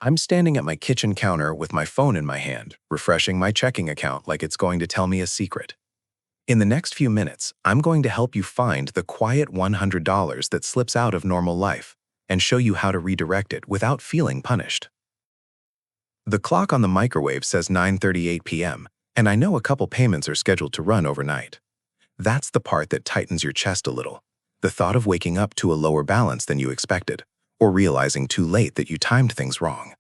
I'm standing at my kitchen counter with my phone in my hand, refreshing my checking account like it's going to tell me a secret. In the next few minutes, I'm going to help you find the quiet $100 that slips out of normal life and show you how to redirect it without feeling punished. The clock on the microwave says 9:38 p.m., and I know a couple payments are scheduled to run overnight. That's the part that tightens your chest a little. The thought of waking up to a lower balance than you expected, or realizing too late that you timed things wrong.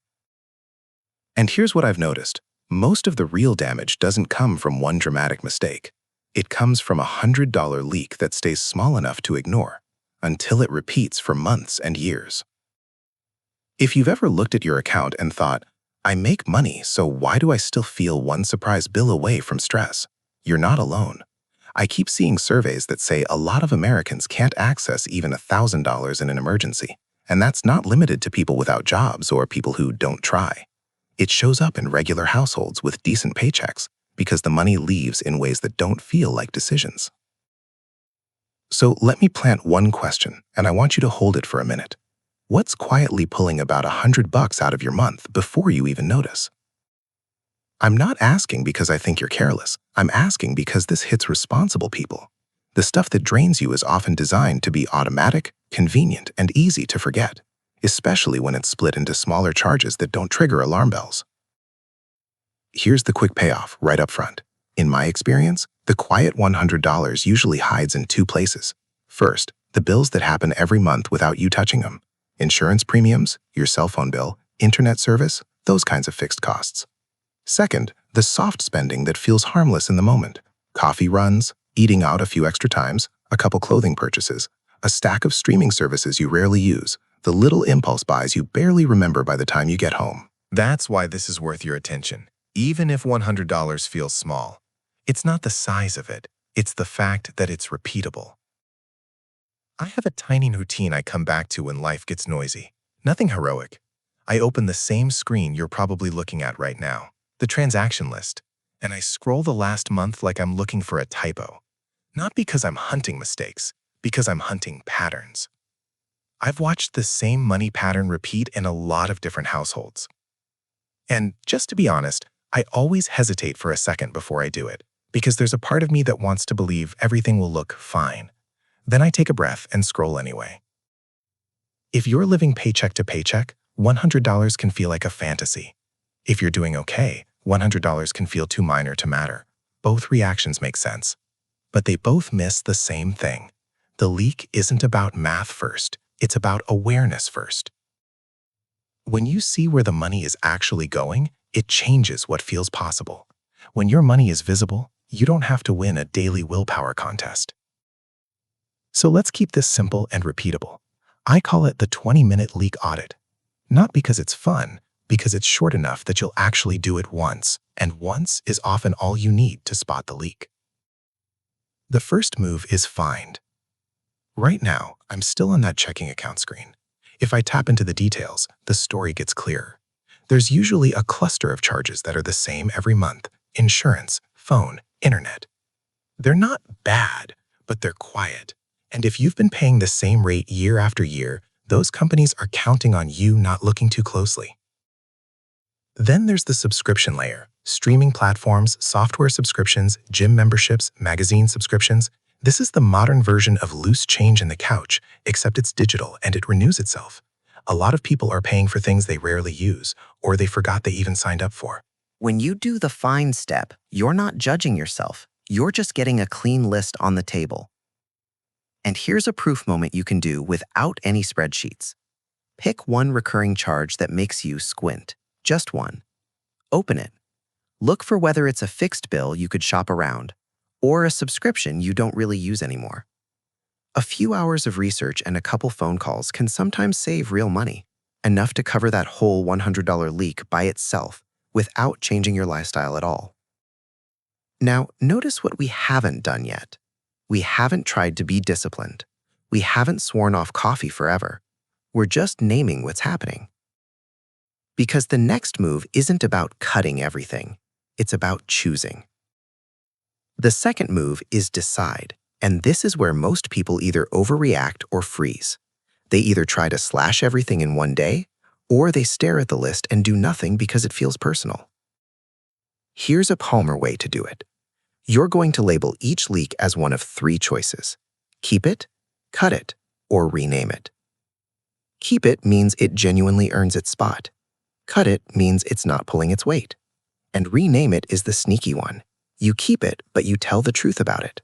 And here's what I've noticed. Most of the real damage doesn't come from one dramatic mistake. It comes from a $100 leak that stays small enough to ignore, until it repeats for months and years. If you've ever looked at your account and thought, I make money, so why do I still feel one surprise bill away from stress? You're not alone. I keep seeing surveys that say a lot of Americans can't access even $1,000 in an emergency, and that's not limited to people without jobs or people who don't try. It shows up in regular households with decent paychecks because the money leaves in ways that don't feel like decisions. So let me plant one question, and I want you to hold it for a minute. What's quietly pulling about $100 out of your month before you even notice? I'm not asking because I think you're careless. I'm asking because this hits responsible people. The stuff that drains you is often designed to be automatic, convenient, and easy to forget, especially when it's split into smaller charges that don't trigger alarm bells. Here's the quick payoff right up front. In my experience, the quiet $100 usually hides in two places. First, the bills that happen every month without you touching them. Insurance premiums, your cell phone bill, internet service, those kinds of fixed costs. Second, the soft spending that feels harmless in the moment. Coffee runs, eating out a few extra times, a couple clothing purchases, a stack of streaming services you rarely use, the little impulse buys you barely remember by the time you get home. That's why this is worth your attention, even if $100 feels small. It's not the size of it, it's the fact that it's repeatable. I have a tiny routine I come back to when life gets noisy. Nothing heroic. I open the same screen you're probably looking at right now, the transaction list, and I scroll the last month like I'm looking for a typo. Not because I'm hunting mistakes, because I'm hunting patterns. I've watched the same money pattern repeat in a lot of different households. And just to be honest, I always hesitate for a second before I do it, because there's a part of me that wants to believe everything will look fine. Then I take a breath and scroll anyway. If you're living paycheck to paycheck, $100 can feel like a fantasy. If you're doing okay, $100 can feel too minor to matter. Both reactions make sense. But they both miss the same thing. The leak isn't about math first, it's about awareness first. When you see where the money is actually going, it changes what feels possible. When your money is visible, you don't have to win a daily willpower contest. So let's keep this simple and repeatable. I call it the 20-minute leak audit. Not because it's fun, because it's short enough that you'll actually do it once, and once is often all you need to spot the leak. The first move is find. Right now, I'm still on that checking account screen. If I tap into the details, the story gets clearer. There's usually a cluster of charges that are the same every month: insurance, phone, internet. They're not bad, but they're quiet. And if you've been paying the same rate year after year, those companies are counting on you not looking too closely. Then there's the subscription layer: streaming platforms, software subscriptions, gym memberships, magazine subscriptions. This is the modern version of loose change in the couch, except it's digital and it renews itself. A lot of people are paying for things they rarely use, or they forgot they even signed up for. When you do the find step, you're not judging yourself. You're just getting a clean list on the table. And here's a proof moment you can do without any spreadsheets. Pick one recurring charge that makes you squint. Just one. Open it. Look for whether it's a fixed bill you could shop around, or a subscription you don't really use anymore. A few hours of research and a couple phone calls can sometimes save real money, enough to cover that whole $100 leak by itself without changing your lifestyle at all. Now, notice what we haven't done yet. We haven't tried to be disciplined. We haven't sworn off coffee forever. We're just naming what's happening. Because the next move isn't about cutting everything. It's about choosing. The second move is decide, and this is where most people either overreact or freeze. They either try to slash everything in one day, Or they stare at the list and do nothing because it feels personal. Here's a calmer way to do it. You're going to label each leak as one of 3 choices: keep it, cut it, or rename it. Keep it means it genuinely earns its spot. Cut it means it's not pulling its weight. And rename it is the sneaky one. You keep it, but you tell the truth about it.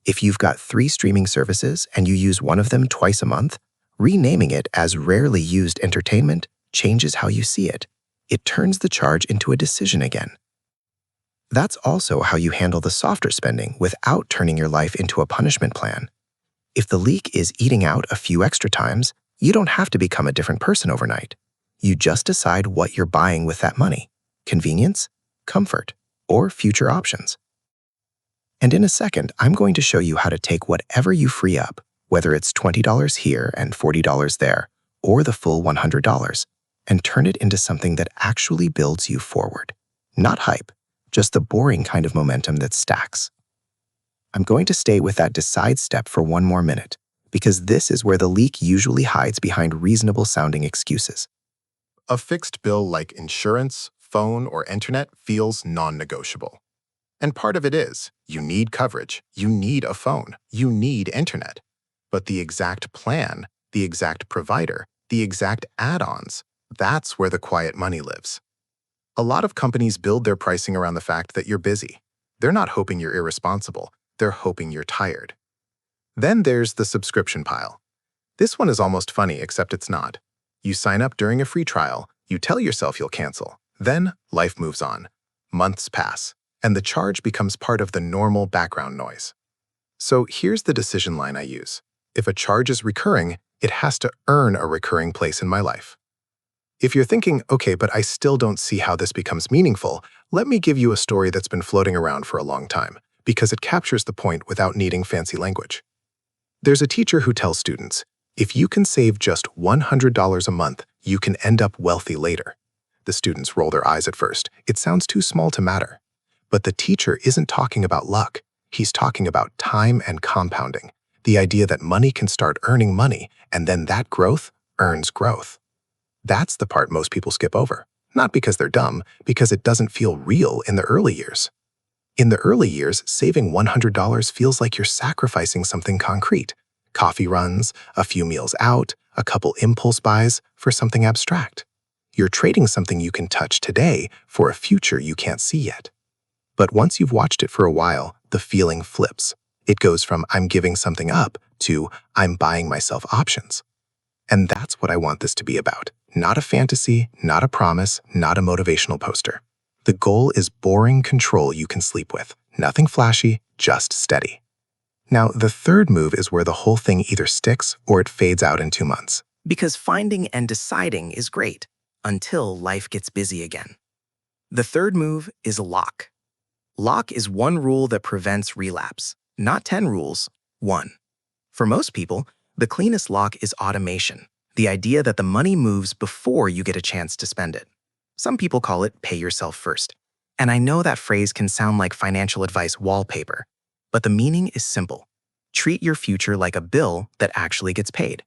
If you've got 3 streaming services and you use one of them twice a month, renaming it as rarely used entertainment changes how you see it. It turns the charge into a decision again. That's also how you handle the softer spending without turning your life into a punishment plan. If the leak is eating out a few extra times, you don't have to become a different person overnight. You just decide what you're buying with that money: convenience, comfort, or future options. And in a second, I'm going to show you how to take whatever you free up, whether it's $20 here and $40 there, or the full $100, and turn it into something that actually builds you forward. Not hype, just the boring kind of momentum that stacks. I'm going to stay with that decide step for one more minute, because this is where the leak usually hides behind reasonable-sounding excuses. A fixed bill like insurance, phone, or internet feels non-negotiable. And part of it is, you need coverage, you need a phone, you need internet. But the exact plan, the exact provider, the exact add-ons, that's where the quiet money lives. A lot of companies build their pricing around the fact that you're busy. They're not hoping you're irresponsible, they're hoping you're tired. Then there's the subscription pile. This one is almost funny, except it's not. You sign up during a free trial, you tell yourself you'll cancel. Then life moves on. Months pass, and the charge becomes part of the normal background noise. So here's the decision line I use. If a charge is recurring, it has to earn a recurring place in my life. If you're thinking, okay, but I still don't see how this becomes meaningful, let me give you a story that's been floating around for a long time, because it captures the point without needing fancy language. There's a teacher who tells students, if you can save just $100 a month, you can end up wealthy later. The students roll their eyes at first. It sounds too small to matter. But the teacher isn't talking about luck. He's talking about time and compounding, the idea that money can start earning money, and then that growth earns growth. That's the part most people skip over. Not because they're dumb, because it doesn't feel real in the early years. In the early years, saving $100 feels like you're sacrificing something concrete. Coffee runs, a few meals out, a couple impulse buys for something abstract. You're trading something you can touch today for a future you can't see yet. But once you've watched it for a while, the feeling flips. It goes from I'm giving something up to I'm buying myself options. And that's what I want this to be about. Not a fantasy, not a promise, not a motivational poster. The goal is boring control you can sleep with. Nothing flashy, just steady. Now, the third move is where the whole thing either sticks or it fades out in 2 months. Because finding and deciding is great, until life gets busy again. The third move is lock. Lock is one rule that prevents relapse. Not 10 rules, 1. For most people, the cleanest lock is automation. The idea that the money moves before you get a chance to spend it. Some people call it pay yourself first. And I know that phrase can sound like financial advice wallpaper, but the meaning is simple. Treat your future like a bill that actually gets paid.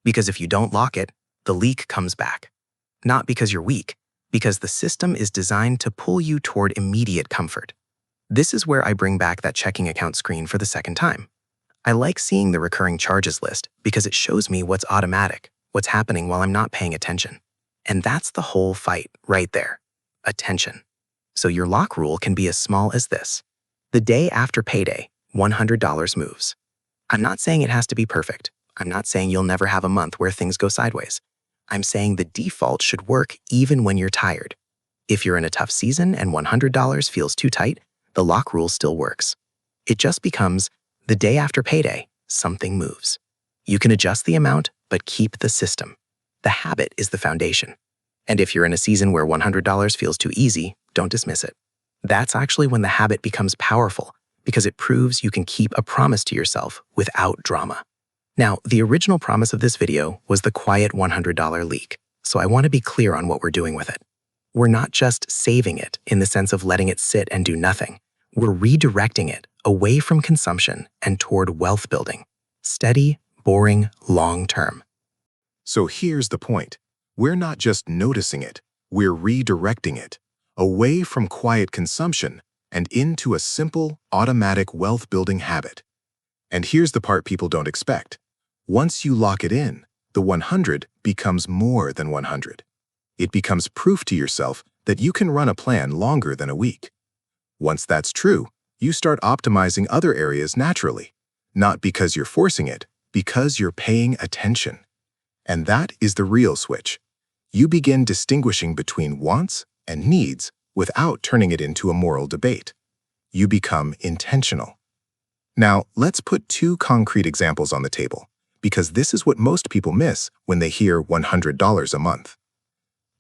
Because if you don't lock it, the leak comes back. Not because you're weak, because the system is designed to pull you toward immediate comfort. This is where I bring back that checking account screen for the second time. I like seeing the recurring charges list because it shows me what's automatic, what's happening while I'm not paying attention. And that's the whole fight right there. Attention. So your lock rule can be as small as this. The day after payday, $100 moves. I'm not saying it has to be perfect. I'm not saying you'll never have a month where things go sideways. I'm saying the default should work even when you're tired. If you're in a tough season and $100 feels too tight, the lock rule still works. It just becomes the day after payday, something moves. You can adjust the amount, but keep the system. The habit is the foundation. And if you're in a season where $100 feels too easy, don't dismiss it. That's actually when the habit becomes powerful, because it proves you can keep a promise to yourself without drama. Now, the original promise of this video was the quiet $100 leak, so I want to be clear on what we're doing with it. We're not just saving it in the sense of letting it sit and do nothing. We're redirecting it away from consumption and toward wealth building. Steady, boring, long-term. So here's the point. We're not just noticing it, we're redirecting it away from quiet consumption and into a simple, automatic wealth-building habit. And here's the part people don't expect. Once you lock it in, the 100 becomes more than 100. It becomes proof to yourself that you can run a plan longer than a week. Once that's true, you start optimizing other areas naturally, not because you're forcing it, because you're paying attention. And that is the real switch. You begin distinguishing between wants and needs without turning it into a moral debate. You become intentional. Now, let's put two concrete examples on the table, because this is what most people miss when they hear $100 a month.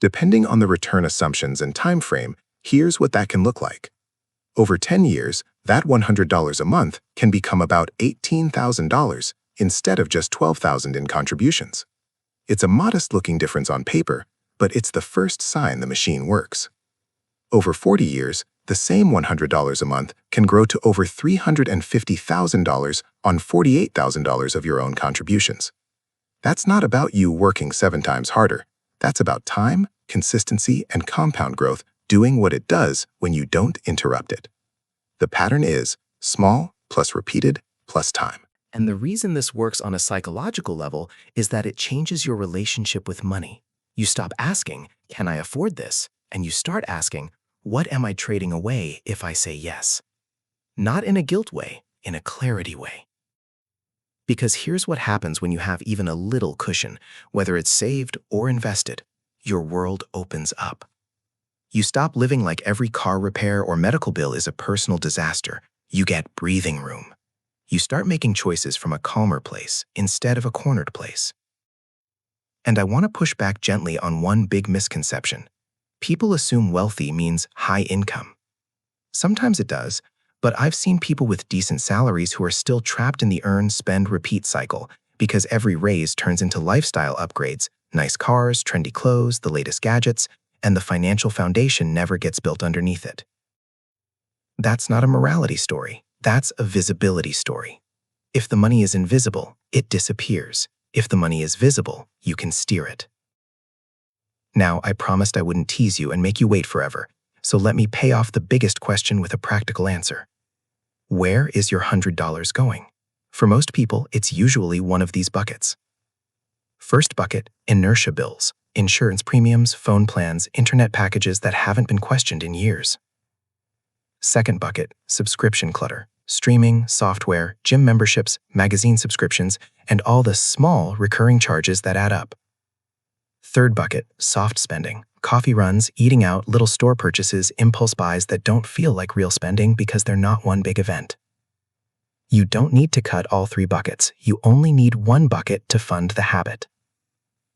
Depending on the return assumptions and time frame, here's what that can look like. Over 10 years, that $100 a month can become about $18,000 instead of just $12,000 in contributions. It's a modest-looking difference on paper, but it's the first sign the machine works. Over 40 years, the same $100 a month can grow to over $350,000 on $48,000 of your own contributions. That's not about you working 7 times harder. That's about time, consistency, and compound growth doing what it does when you don't interrupt it. The pattern is small plus repeated plus time. And the reason this works on a psychological level is that it changes your relationship with money. You stop asking, "Can I afford this?" And you start asking, "What am I trading away if I say yes?" Not in a guilt way, in a clarity way. Because here's what happens when you have even a little cushion, whether it's saved or invested, your world opens up. You stop living like every car repair or medical bill is a personal disaster. You get breathing room. You start making choices from a calmer place instead of a cornered place. And I want to push back gently on one big misconception. People assume wealthy means high income. Sometimes it does, but I've seen people with decent salaries who are still trapped in the earn, spend, repeat cycle because every raise turns into lifestyle upgrades, nice cars, trendy clothes, the latest gadgets, and the financial foundation never gets built underneath it. That's not a morality story. That's a visibility story. If the money is invisible, it disappears. If the money is visible, you can steer it. Now, I promised I wouldn't tease you and make you wait forever, so let me pay off the biggest question with a practical answer. Where is your $100 going? For most people, it's usually one of these buckets. First bucket, inertia bills, insurance premiums, phone plans, internet packages that haven't been questioned in years. Second bucket, subscription clutter, streaming, software, gym memberships, magazine subscriptions, and all the small recurring charges that add up. Third bucket, soft spending, coffee runs, eating out, little store purchases, impulse buys that don't feel like real spending because they're not one big event. You don't need to cut all 3 buckets. You only need one bucket to fund the habit.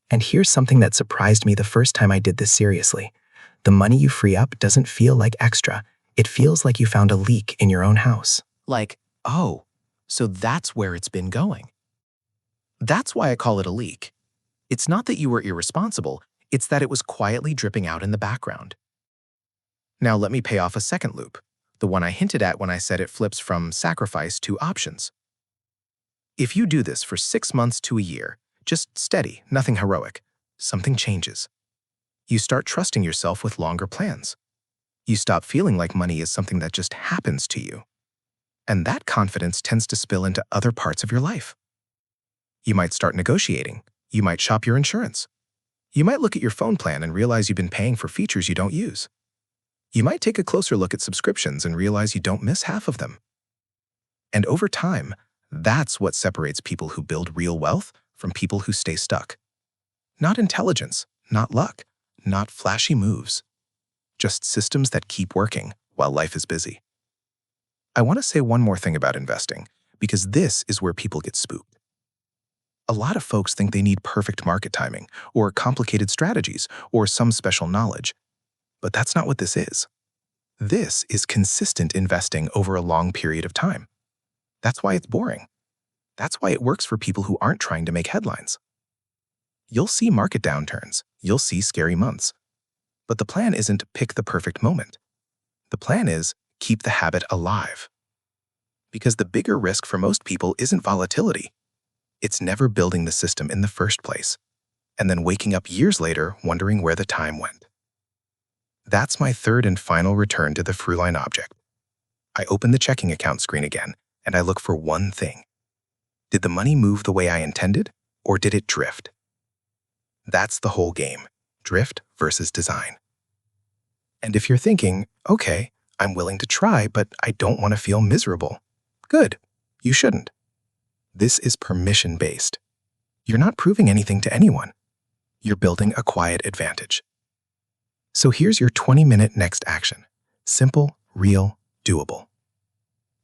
And here's something that surprised me the first time I did this seriously. The money you free up doesn't feel like extra. It feels like you found a leak in your own house. Like, oh, so that's where it's been going. That's why I call it a leak. It's not that you were irresponsible, it's that it was quietly dripping out in the background. Now let me pay off a second loop, the one I hinted at when I said it flips from sacrifice to options. If you do this for 6 months to a year, just steady, nothing heroic, something changes. You start trusting yourself with longer plans. You stop feeling like money is something that just happens to you. And that confidence tends to spill into other parts of your life. You might start negotiating. You might shop your insurance. You might look at your phone plan and realize you've been paying for features you don't use. You might take a closer look at subscriptions and realize you don't miss half of them. And over time, that's what separates people who build real wealth from people who stay stuck. Not intelligence, not luck, not flashy moves. Just systems that keep working while life is busy. I want to say one more thing about investing, because this is where people get spooked. A lot of folks think they need perfect market timing, or complicated strategies, or some special knowledge. But that's not what this is. This is consistent investing over a long period of time. That's why it's boring. That's why it works for people who aren't trying to make headlines. You'll see market downturns. You'll see scary months. But the plan isn't pick the perfect moment. The plan is keep the habit alive. Because the bigger risk for most people isn't volatility. It's never building the system in the first place. and then waking up years later wondering where the time went. That's my third and final return to the through-line object. I open the checking account screen again, and I look for one thing. Did the money move the way I intended, or did it drift? That's the whole game, drift versus design. And if you're thinking, okay, I'm willing to try, but I don't want to feel miserable. Good, you shouldn't. This is permission-based. You're not proving anything to anyone. You're building a quiet advantage. So here's your 20-minute next action. Simple, real, doable.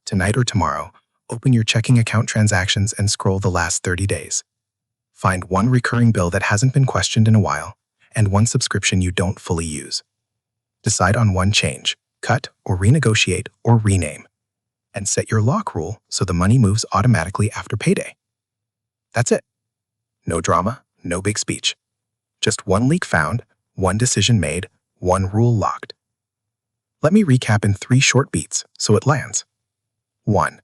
Tonight or tomorrow, open your checking account transactions and scroll the last 30 days. Find one recurring bill that hasn't been questioned in a while, and one subscription you don't fully use. Decide on one change, cut or renegotiate or rename, and set your lock rule so the money moves automatically after payday. That's it. No drama, no big speech. Just one leak found, one decision made, one rule locked. Let me recap in 3 short beats so it lands. 1.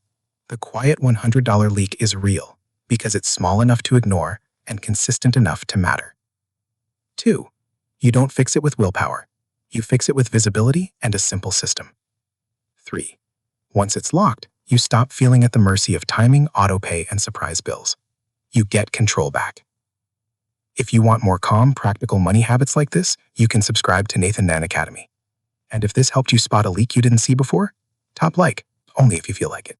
The quiet $100 leak is real because it's small enough to ignore and consistent enough to matter. 2. You don't fix it with willpower. You fix it with visibility and a simple system. 3. Once it's locked, you stop feeling at the mercy of timing, autopay, and surprise bills. You get control back. If you want more calm, practical money habits like this, you can subscribe to Nhan Academy. And if this helped you spot a leak you didn't see before, top like, only if you feel like it.